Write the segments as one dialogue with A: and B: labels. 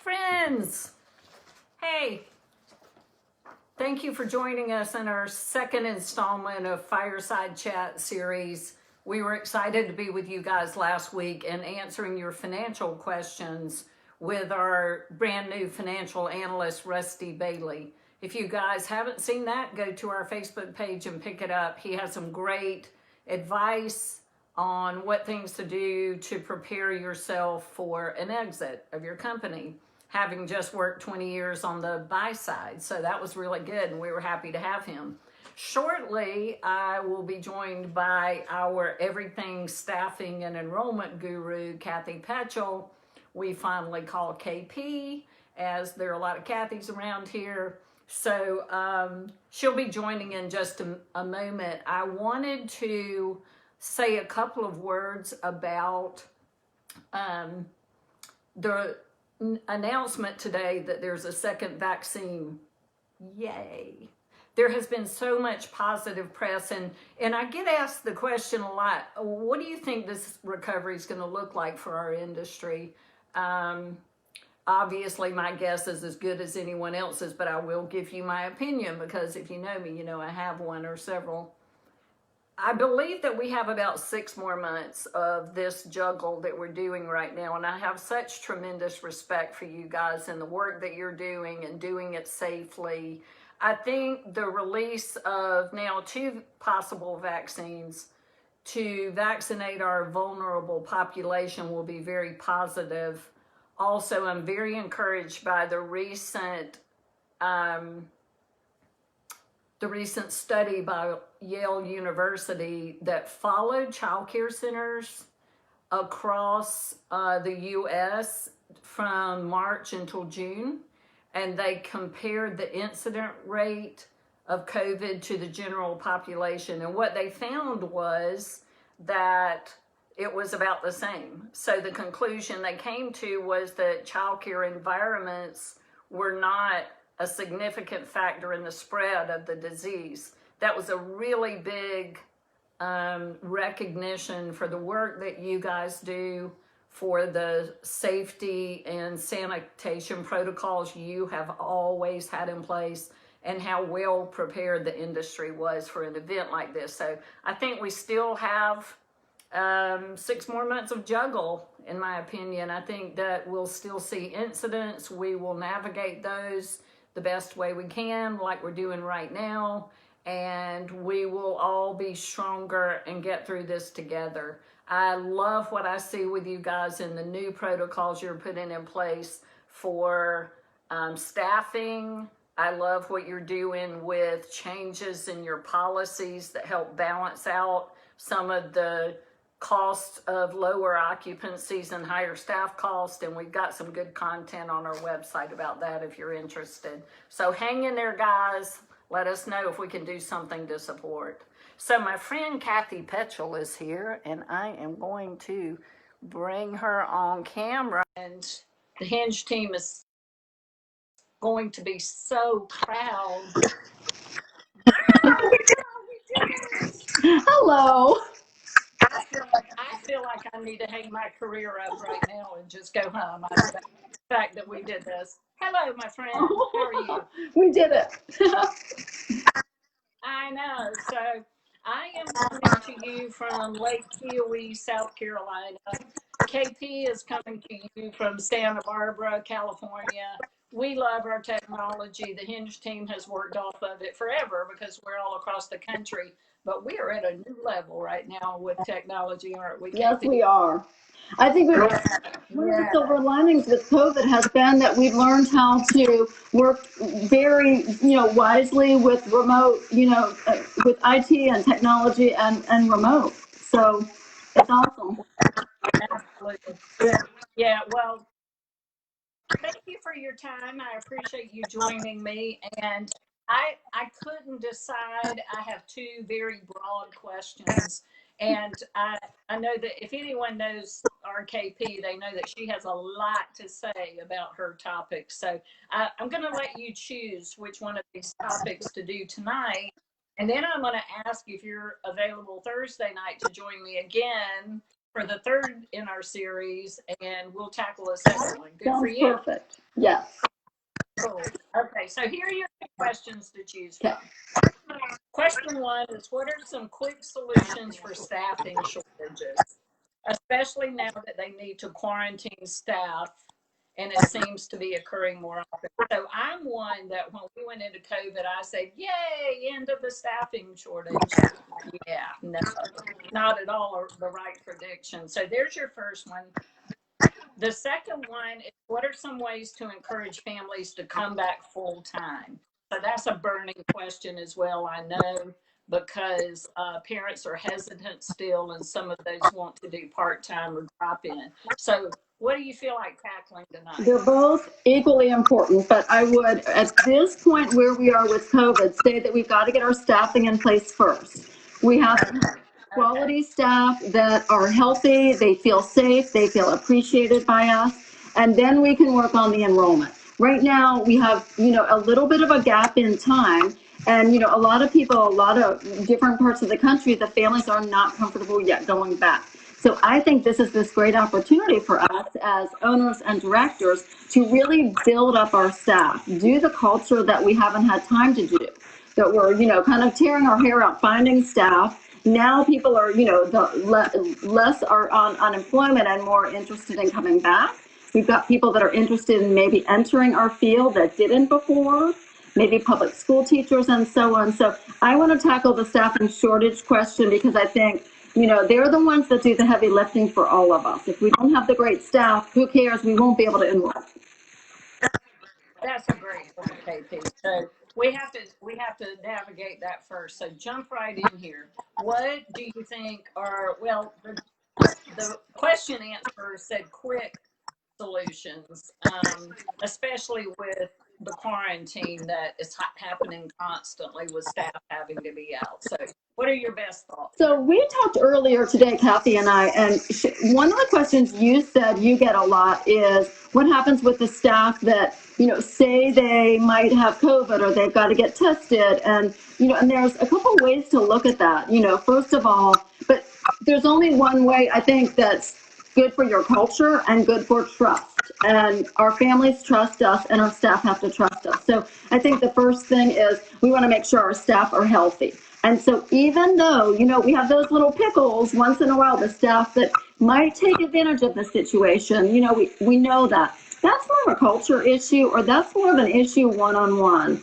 A: Friends, hey, thank you for joining us in our second installment of Fireside Chat series. We were excited to be with you guys last week and answering your financial questions with our brand new financial analyst, Rusty Bailey. If you guys haven't seen that, go to our Facebook page and pick it up. He has some great advice on what things to do to prepare yourself for an exit of your company, having just worked 20 years on the buy side. So that was really good, and we were happy to have him. Shortly, I will be joined by our everything staffing and enrollment guru, Kathe Petchel. We finally call KP, as there are a lot of Kathys around here. So she'll be joining in just a moment. I wanted to say a couple of words about the announcement today that there's a second vaccine. Yay. There has been so much positive press, and I get asked the question a lot, what do you think this recovery is going to look like for our industry? Obviously, my guess is as good as anyone else's, but I will give you my opinion, because if you know me, you know I have one or several. I believe that we have about 6 more months of this juggle that we're doing right now, and I have such tremendous respect for you guys and the work that you're doing and doing it safely. I think the release of now 2 possible vaccines to vaccinate our vulnerable population will be very positive. Also, I'm very encouraged by the recent study by Yale University that followed childcare centers across the U.S. from March until June, and they compared the incident rate of COVID to the general population. And what they found was that it was about the same. So the conclusion they came to was that childcare environments were not a significant factor in the spread of the disease. That was a really big recognition for the work that you guys do, for the safety and sanitation protocols you have always had in place, and how well prepared the industry was for an event like this. So I think we still have 6 more months of juggle, in my opinion. I think that we'll still see incidents. We will navigate those the best way we can, like we're doing right now, and we will all be stronger and get through this together. I love what I see with you guys in the new protocols you're putting in place for staffing. I love what you're doing with changes in your policies that help balance out some of the costs of lower occupancies and higher staff costs, and we've got some good content on our website about that if you're interested. So hang in there, guys. Let us know if we can do something to support. So my friend Kathe Petchel is here, and I am going to bring her on camera, and the Hinge team is going to be so proud.
B: Hello.
A: I feel like I need to hang my career up right now and just go home. The fact that we did this. Hello, my friend. How are you?
B: We did it.
A: I know. So I am coming to you from Lake Keowee, South Carolina. KP is coming to you from Santa Barbara, California. We love our technology. The Hinge team has worked off of it forever because we're all across the country. But we are at a new level right now with technology, aren't we, KP?
B: Yes, we are. I think one of the silver linings with COVID has been that we've learned how to work very, wisely with remote, with IT and technology and remote. So it's awesome.
A: Absolutely. Yeah, well, thank you for your time. I appreciate you joining me. And I couldn't decide. I have 2 very broad questions. And I know that if anyone knows our KP, they know that she has a lot to say about her topics. So I'm going to let you choose which one of these topics to do tonight. And then I'm going to ask if you're available Thursday night to join me again for the third in our series, and we'll tackle a second one. Good for
B: Sounds
A: you.
B: perfect. Yes.
A: Cool. Okay, so here are your questions to choose
B: Okay.
A: from. Question one is, what are some quick solutions for staffing shortages, especially now that they need to quarantine staff and it seems to be occurring more often? So I'm one that when we went into COVID, I said, yay, end of the staffing shortage. Yeah, no, not at all the right prediction. So there's your first one. The second one is, what are some ways to encourage families to come back full time? So that's a burning question as well, I know, because parents are hesitant still, and some of those want to do part time or drop in. So, what do you feel like tackling tonight?
B: They're both equally important, but I would, at this point where we are with COVID, say that we've got to get our staffing in place first. We have quality staff that are healthy, they feel safe, they feel appreciated by us, and then we can work on the enrollment. Right now, we have, a little bit of a gap in time, and, a lot of people, a lot of different parts of the country, the families are not comfortable yet going back. So I think this is this great opportunity for us as owners and directors to really build up our staff, do the culture that we haven't had time to do, that we're, kind of tearing our hair out finding staff. Now people are, less are on unemployment and more interested in coming back. We've got people that are interested in maybe entering our field that didn't before, maybe public school teachers and so on. So I want to tackle the staffing shortage question because I think, they're the ones that do the heavy lifting for all of us. If we don't have the great staff, who cares? We won't be able to enroll.
A: That's a great point, KP. So we have to navigate that first. So jump right in here. What do you think are, well, the question answer said quick solutions, especially with the quarantine that is happening constantly with staff having to be out. So what are your best thoughts?
B: So we talked earlier today, Kathe and I, and one of the questions you said you get a lot is what happens with the staff that, say they might have COVID or they've got to get tested. And, and there's a couple ways to look at that, first of all, but there's only one way I think that's good for your culture and good for trust. And our families trust us and our staff have to trust us. So I think the first thing is we want to make sure our staff are healthy. And so even though, we have those little pickles once in a while, the staff that might take advantage of the situation, we know that. That's more of a culture issue, or that's more of an issue one-on-one.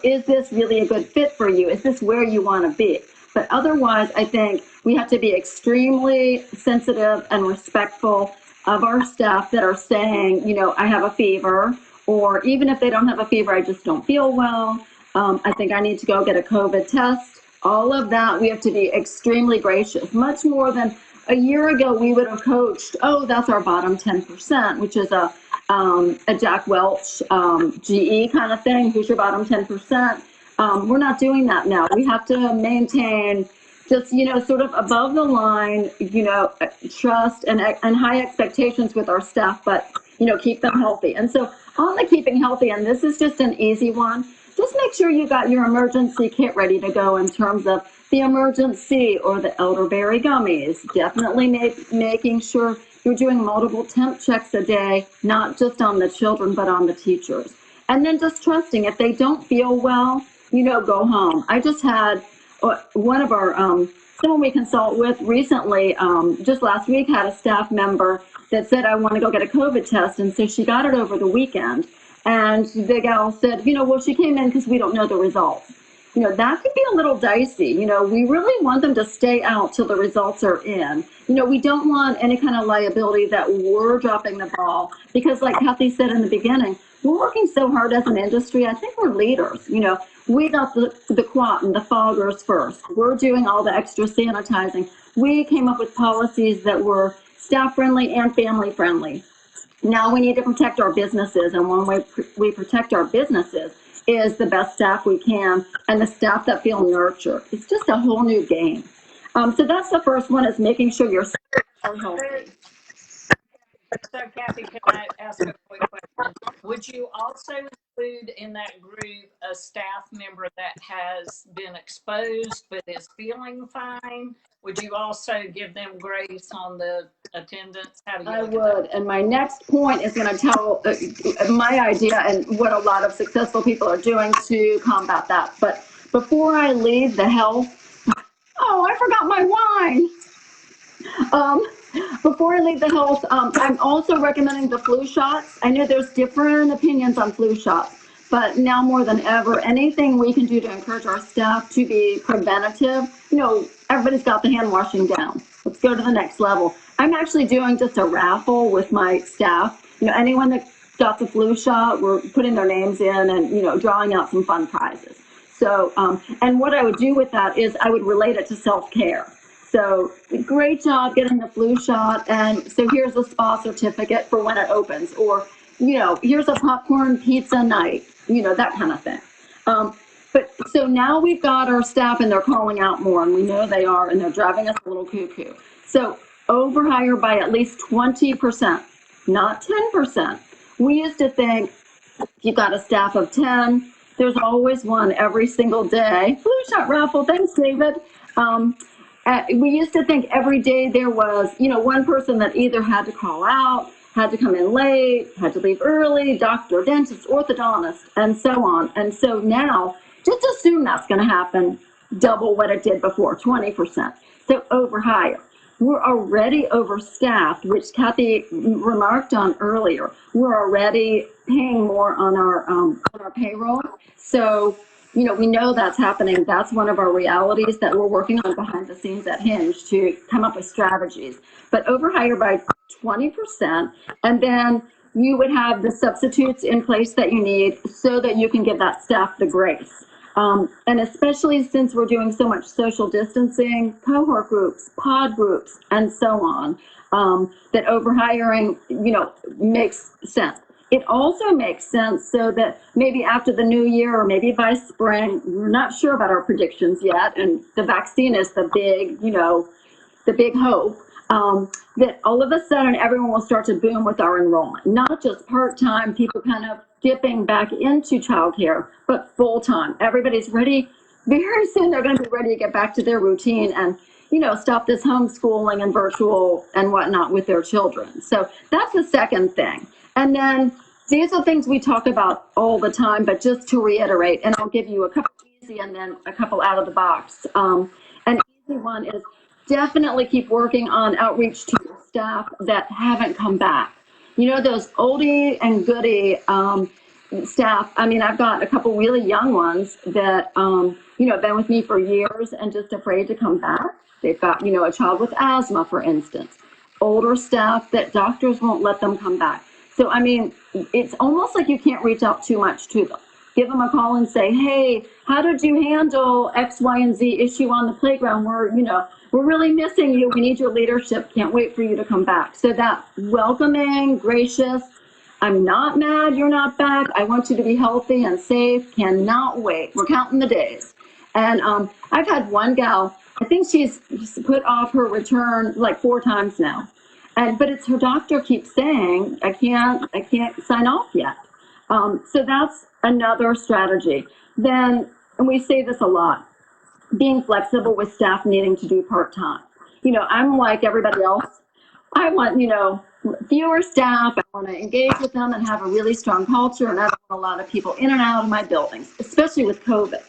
B: Is this really a good fit for you? Is this where you want to be? But otherwise, I think we have to be extremely sensitive and respectful of our staff that are saying, I have a fever, or even if they don't have a fever, I just don't feel well. I think I need to go get a COVID test. All of that, we have to be extremely gracious. Much more than a year ago, we would have coached, oh, that's our bottom 10%, which is a Jack Welch GE kind of thing. Who's your bottom 10%? We're not doing that now. We have to maintain just, sort of above the line, trust and high expectations with our staff, but, keep them healthy. And so on the keeping healthy, and this is just an easy one, just make sure you got your emergency kit ready to go in terms of the emergency or the elderberry gummies. Definitely making sure you're doing multiple temp checks a day, not just on the children, but on the teachers. And then just trusting if they don't feel well, go home. I just had one of our, someone we consult with recently, just last week, had a staff member that said, I want to go get a COVID test. And so she got it over the weekend. And the gal said, well, she came in because we don't know the results. That could be a little dicey. We really want them to stay out till the results are in. We don't want any kind of liability that we're dropping the ball because like Kathe said in the beginning, we're working so hard as an industry. I think we're leaders. We got the quat and the foggers first. We're doing all the extra sanitizing. We came up with policies that were staff friendly and family friendly. Now we need to protect our businesses, and one way we protect our businesses is the best staff we can and the staff that feel nurtured. It's just a whole new game. So that's the first one, is making sure your staff are healthy.
A: So, Kathe, can I ask a quick question? Would you also include in that group a staff member that has been exposed but is feeling fine? would you also give them grace on the attendance? How do you
B: I
A: look at that?
B: would. And my next point is going to tell my idea and what a lot of successful people are doing to combat that. But before I leave the health, oh, I forgot my wine. Before I leave the health, I'm also recommending the flu shots. I know there's different opinions on flu shots, but now more than ever, anything we can do to encourage our staff to be preventative. Everybody's got the hand washing down. Let's go to the next level. I'm actually doing just a raffle with my staff. Anyone that got the flu shot, we're putting their names in and, drawing out some fun prizes. So, and what I would do with that is I would relate it to self-care. So great job getting the flu shot. And so here's a spa certificate for when it opens, or, here's a popcorn pizza night, that kind of thing. But so now we've got our staff and they're calling out more, and we know they are, and they're driving us a little cuckoo. So overhire by at least 20%, not 10%. We used to think you've got a staff of 10, there's always one every single day. Flu shot raffle, thanks, David. We used to think every day there was, one person that either had to call out, had to come in late, had to leave early, doctor, dentist, orthodontist, and so on. And so now, just assume that's going to happen, double what it did before, 20%. So overhire. We're already overstaffed, which Kathe remarked on earlier. We're already paying more on our payroll. So, we know that's happening. That's one of our realities that we're working on behind the scenes at Hinge to come up with strategies. But overhire by 20%, and then you would have the substitutes in place that you need so that you can give that staff the grace. And especially since we're doing so much social distancing, cohort groups, pod groups, and so on, that overhiring, makes sense. It also makes sense so that maybe after the new year or maybe by spring, we're not sure about our predictions yet, and the vaccine is the big, the big hope, that all of a sudden everyone will start to boom with our enrollment. Not just part-time, people kind of dipping back into childcare, but full-time. Everybody's ready. Very soon they're going to be ready to get back to their routine and, stop this homeschooling and virtual and whatnot with their children. So that's the second thing. And then these are things we talk about all the time, but just to reiterate, and I'll give you a couple easy and then a couple out of the box. An easy one is definitely keep working on outreach to your staff that haven't come back. Those oldie and goodie staff. I mean, I've got a couple really young ones that, been with me for years and just afraid to come back. They've got, a child with asthma, for instance. Older staff that doctors won't let them come back. So, I mean, it's almost like you can't reach out too much to them. Give them a call and say, hey, how did you handle X, Y, and Z issue on the playground? We're really missing you. We need your leadership. Can't wait for you to come back. So that welcoming, gracious, I'm not mad you're not back. I want you to be healthy and safe. Cannot wait. We're counting the days. And I've had one gal, I think she's put off her return like 4 times now. But it's her doctor keeps saying, I can't sign off yet. So that's another strategy. Then, and we say this a lot, being flexible with staff needing to do part-time. I'm like everybody else. I want, fewer staff. I want to engage with them and have a really strong culture. And I don't want a lot of people in and out of my buildings, especially with COVID.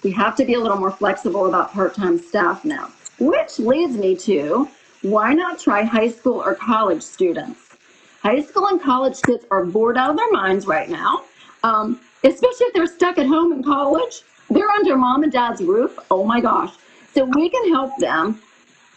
B: We have to be a little more flexible about part-time staff now, which leads me to, why not try high school or college students? High school and college kids are bored out of their minds right now, especially if they're stuck at home in college. They're under mom and dad's roof. Oh my gosh. So we can help them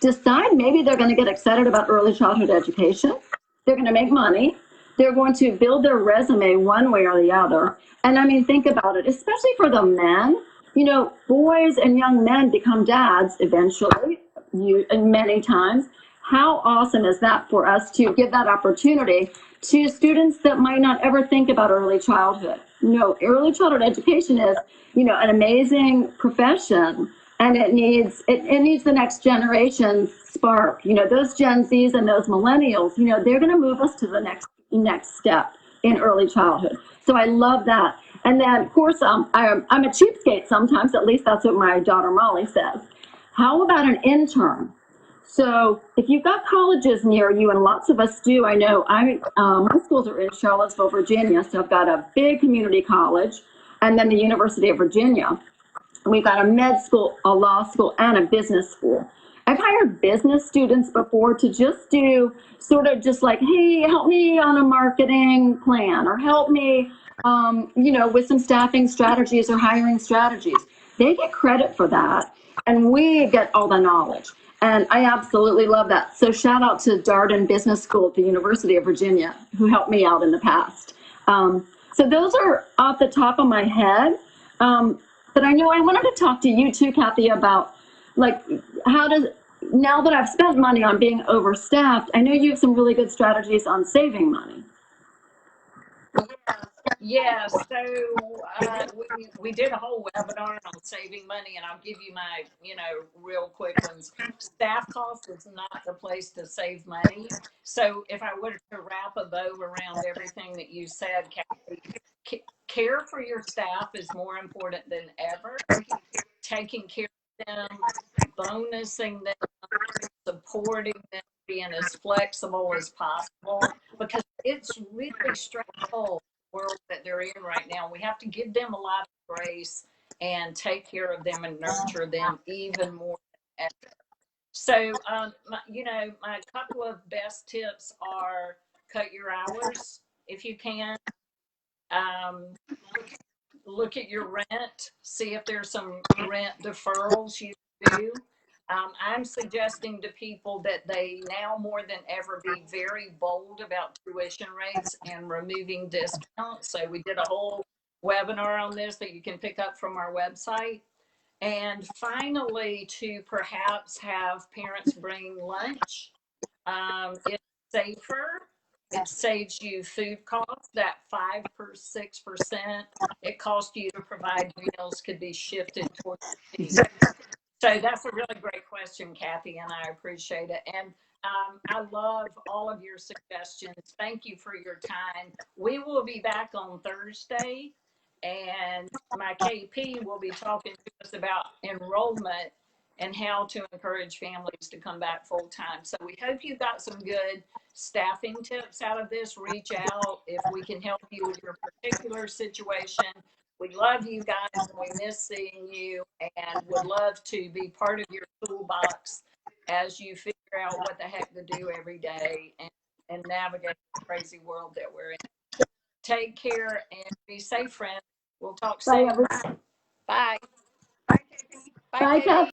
B: decide maybe they're going to get excited about early childhood education. They're going to make money. They're going to build their resume one way or the other. And I mean, think about it, especially for the men. Boys and young men become dads eventually, many times. How awesome is that for us to give that opportunity to students that might not ever think about early childhood? Early childhood education is, an amazing profession, and it needs the next generation spark. Those Gen Zs and those millennials, they're going to move us to the next step in early childhood. So I love that. And then, of course, I'm a cheapskate sometimes. At least that's what my daughter Molly says. How about an intern? So if you've got colleges near you, and lots of us do, I know my schools are in Charlottesville, Virginia, so I've got a big community college, and then the University of Virginia. We've got a med school, a law school, and a business school. I've hired business students before to just do sort of just like, hey, help me on a marketing plan, or help me, with some staffing strategies or hiring strategies. They get credit for that, and we get all the knowledge. And I absolutely love that. So shout out to Darden Business School at the University of Virginia, who helped me out in the past. So those are off the top of my head. But I know I wanted to talk to you too, Kathe, about like now that I've spent money on being overstaffed, I know you have some really good strategies on saving money.
A: Yeah, so we did a whole webinar on saving money, and I'll give you my, real quick ones. Staff cost is not the place to save money. So if I were to wrap a bow around everything that you said, Kathe, care for your staff is more important than ever. Taking care of them, bonusing them, supporting them, being as flexible as possible, because it's really stressful world that they're in right now. We have to give them a lot of grace and take care of them and nurture them even more than ever. So, my couple of best tips are cut your hours if you can. Um, look at your rent, see if there's some rent deferrals you do. I'm suggesting to people that they now more than ever be very bold about tuition rates and removing discounts. So we did a whole webinar on this that you can pick up from our website. And finally, to perhaps have parents bring lunch. It's safer. It saves you food costs. That 6% it costs you to provide meals could be shifted towards fees. So that's a really great question, Kathe, and I appreciate it. And I love all of your suggestions. Thank you for your time. We will be back on Thursday, and my KP will be talking to us about enrollment and how to encourage families to come back full time. So we hope you got some good staffing tips out of this. Reach out if we can help you with your particular situation. We love you guys, and we miss seeing you, and would love to be part of your toolbox as you figure out what the heck to do every day and navigate the crazy world that we're in. Take care and be safe, friends. We'll talk soon.
B: Bye.
A: Bye.
B: Bye, Kathe.